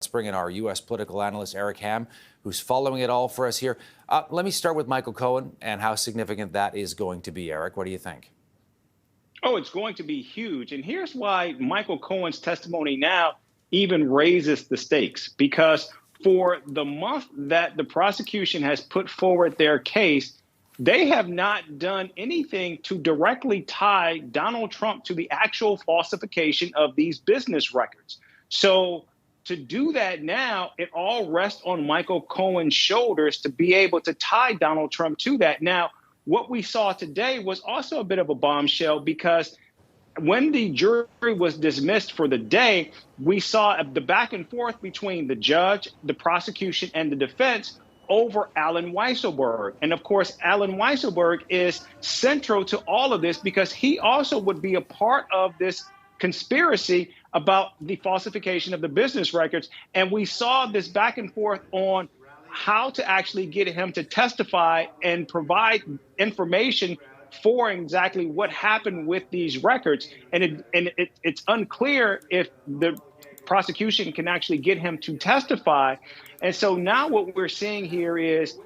Let's bring in our U.S. political analyst, Eric Ham, who's following it all for us here. Let me start with Michael Cohen and how significant that is going to be, Eric. What do you think? Oh, it's going to be huge. And here's why Michael Cohen's testimony now even raises the stakes, because for the month that the prosecution has put forward their case, they have not done anything to directly tie Donald Trump to the actual falsification of these business records. So to do that now, it all rests on Michael Cohen's shoulders to be able to tie Donald Trump to that. Now, what we saw today was also a bit of a bombshell, because when the jury was dismissed for the day, we saw the back and forth between the judge, the prosecution, and the defense over Allen Weisselberg. And of course, Allen Weisselberg is central to all of this because he also would be a part of this conspiracy about the falsification of the business records. And we saw this back and forth on how to actually get him to testify and provide information for exactly what happened with these records. And it's unclear if the prosecution can actually get him to testify. And so now what we're seeing here is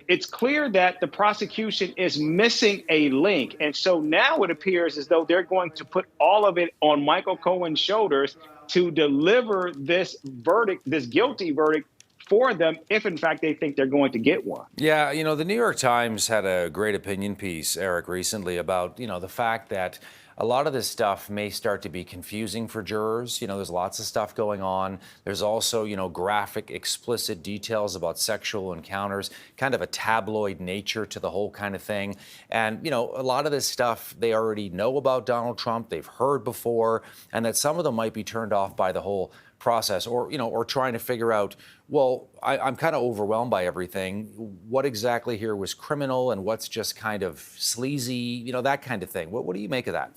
it's clear that the prosecution is missing a link. And so now it appears as though they're going to put all of it on Michael Cohen's shoulders to deliver this verdict, this guilty verdict, for them, if in fact they think they're going to get one. Yeah, you know, the New York Times had a great opinion piece, Eric, recently about, you know, the fact that a lot of this stuff may start to be confusing for jurors. You know, there's lots of stuff going on. There's also, you know, graphic, explicit details about sexual encounters, kind of a tabloid nature to the whole kind of thing. And, you know, a lot of this stuff they already know about Donald Trump, they've heard before, and that some of them might be turned off by the whole process, or, you know, or trying to figure out, well, I'm kind of overwhelmed by everything. What exactly here was criminal and what's just kind of sleazy, you know, that kind of thing. What do you make of that?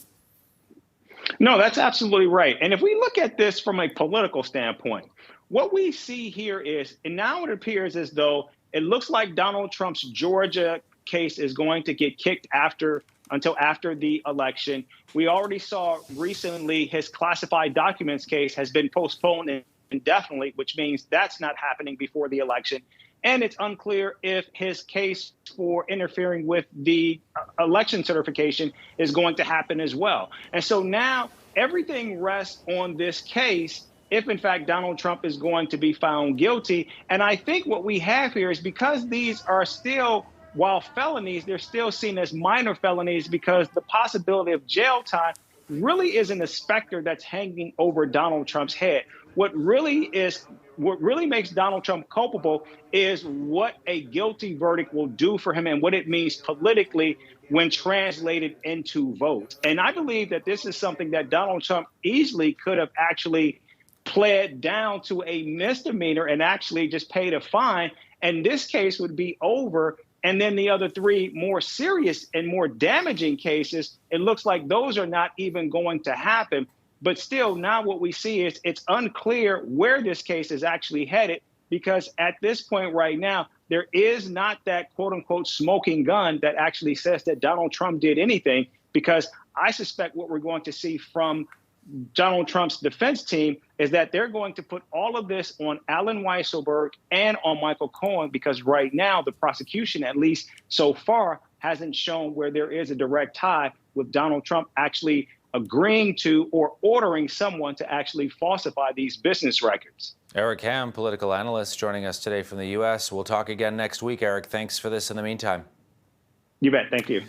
No, that's absolutely right. And if we look at this from a political standpoint, what we see here is, and now it appears as though it looks like Donald Trump's Georgia case is going to get kicked until after the election. We already saw recently his classified documents case has been postponed indefinitely, which means that's not happening before the election. And it's unclear if his case for interfering with the election certification is going to happen as well. And so now everything rests on this case if, in fact, Donald Trump is going to be found guilty. And I think what we have here is, because these are still, while felonies, they're still seen as minor felonies, because the possibility of jail time really isn't a specter that's hanging over Donald Trump's head. What really makes Donald Trump culpable is what a guilty verdict will do for him and what it means politically when translated into votes. And I believe that this is something that Donald Trump easily could have actually pled down to a misdemeanor and actually just paid a fine. And this case would be over. And then the other three more serious and more damaging cases, it looks like those are not even going to happen. But still, now what we see is it's unclear where this case is actually headed, because at this point right now, there is not that quote unquote smoking gun that actually says that Donald Trump did anything, because I suspect what we're going to see from Donald Trump's defense team is that they're going to put all of this on Allen Weisselberg and on Michael Cohen, because right now the prosecution, at least so far, hasn't shown where there is a direct tie with Donald Trump actually agreeing to or ordering someone to actually falsify these business records. Eric Ham, political analyst, joining us today from the U.S. We'll talk again next week, Eric. Thanks for this in the meantime. You bet. Thank you.